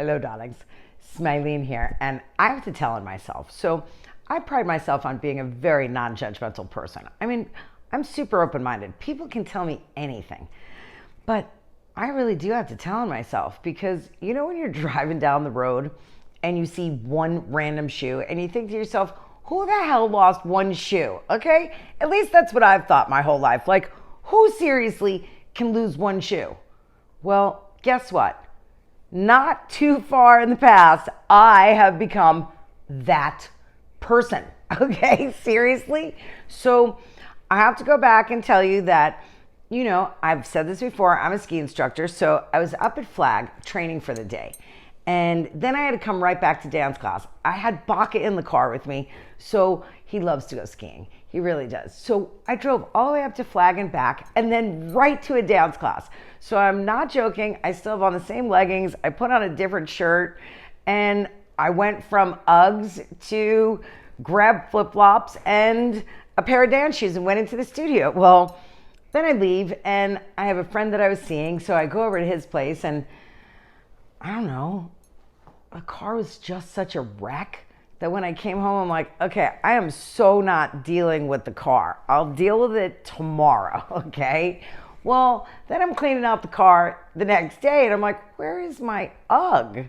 Hello, darlings. Smileen here, and I have to tell on myself. So I pride myself on being a very non-judgmental person. I mean, I'm super open-minded. People can tell me anything, but I really do have to tell on myself because you know when you're driving down the road and you see one random shoe and you think to yourself, who the hell lost one shoe? Okay? At least that's what I've thought my whole life. Like, who seriously can lose one shoe? Well, guess what? Not too far in the past, I have become that person. Okay, seriously? So I have to go back and tell you that, you know, I've said this before, I'm a ski instructor. So I was up at Flag training for the day. And then I had to come right back to dance class. I had Baca in the car with me. So he loves to go skiing. He really does. So I drove all the way up to Flag and back and then right to a dance class. So I'm not joking. I still have on the same leggings. I put on a different shirt and I went from Uggs to grab flip-flops and a pair of dance shoes and went into the studio. Well, then I leave and I have a friend that I was seeing. So I go over to his place and I don't know, the car was just such a wreck that when I came home, I'm like, okay, I am so not dealing with the car. I'll deal with it tomorrow, okay? Well, then I'm cleaning out the car the next day and I'm like, where is my Ugg?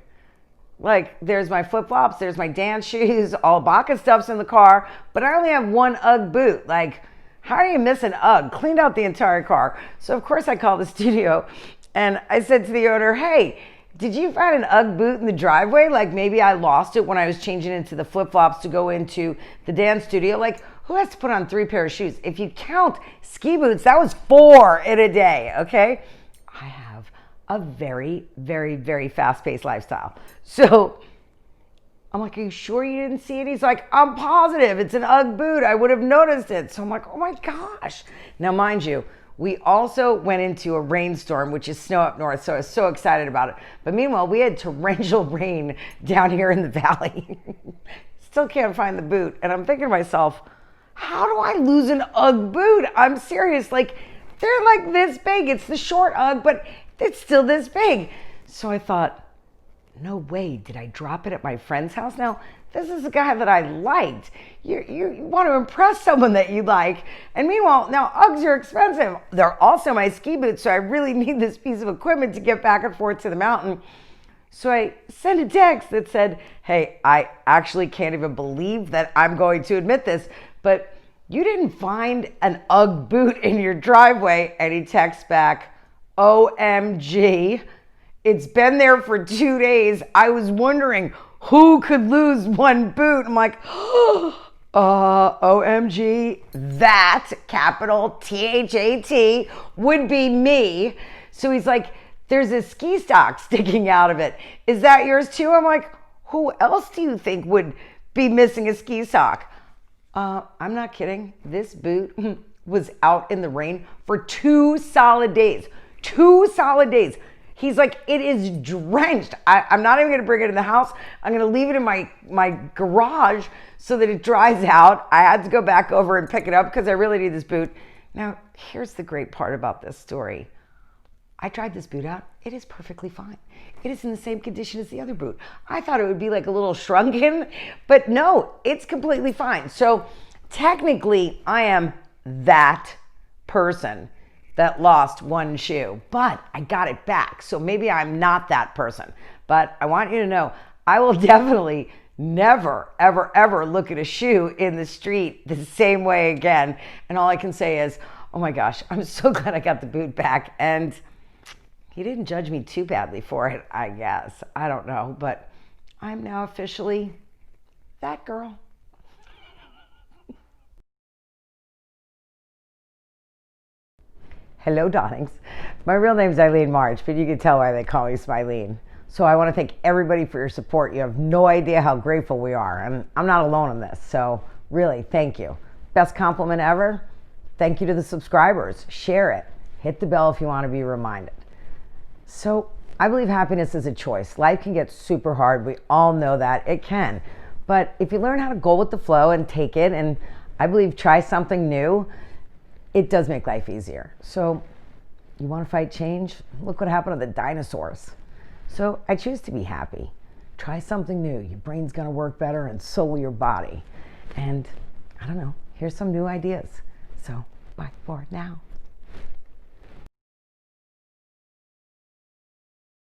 Like, there's my flip-flops, there's my dance shoes, all Baca stuff's in the car, but I only have one Ugg boot. Like, how do you miss an Ugg? Cleaned out the entire car. So of course I called the studio and I said to the owner, hey, did you find an Ugg boot in the driveway? Like maybe I lost it when I was changing into the flip-flops to go into the dance studio. Like who has to put on 3 pairs of shoes? If you count ski boots, that was 4 in a day, okay? I have a very, very, very fast-paced lifestyle. So I'm like, are you sure you didn't see it? He's like, I'm positive. It's an Ugg boot. I would have noticed it. So I'm like, oh my gosh. Now, mind you, we also went into a rainstorm, which is snow up north, so I was so excited about it. But meanwhile, we had torrential rain down here in the valley. Still can't find the boot. And I'm thinking to myself, how do I lose an Ugg boot? I'm serious. Like, they're like this big. It's the short Ugg, but it's still this big. So I thought, no way, did I drop it at my friend's house? Now, this is a guy that I liked. You want to impress someone that you like. And meanwhile, now Uggs are expensive. They're also my ski boots, so I really need this piece of equipment to get back and forth to the mountain. So I sent a text that said, hey, I actually can't even believe that I'm going to admit this, but you didn't find an Ugg boot in your driveway. And he texts back, OMG, it's been there for 2 days. I was wondering who could lose one boot. I'm like, OMG, that, capital THAT, would be me. So he's like, there's a ski sock sticking out of it. Is that yours too? I'm like, who else do you think would be missing a ski sock? I'm not kidding. This boot was out in the rain for 2 solid days. 2 solid days. He's like, it is drenched. I'm not even going to bring it in the house. I'm going to leave it in my garage so that it dries out. I had to go back over and pick it up because I really need this boot. Now, here's the great part about this story. I tried this boot out. It is perfectly fine. It is in the same condition as the other boot. I thought it would be like a little shrunken, but no, it's completely fine. So technically, I am that person that lost one shoe, but I got it back. So maybe I'm not that person, but I want you to know, I will definitely never, ever, ever look at a shoe in the street the same way again. And all I can say is, oh my gosh, I'm so glad I got the boot back. And he didn't judge me too badly for it, I guess. I don't know, but I'm now officially that girl. Hello, darlings. My real name is Eileen March, but you can tell why they call me Smileen. So I want to thank everybody for your support. You have no idea how grateful we are, and I'm not alone in this. So really, thank you. Best compliment ever. Thank you to the subscribers. Share it. Hit the bell if you want to be reminded. So I believe happiness is a choice. Life can get super hard. We all know that. It can. But if you learn how to go with the flow and take it, and I believe try something new, it does make life easier. So you want to fight change? Look what happened to the dinosaurs. So I choose to be happy. Try something new. Your brain's going to work better, and so will your body. And I don't know, here's some new ideas. So bye for now.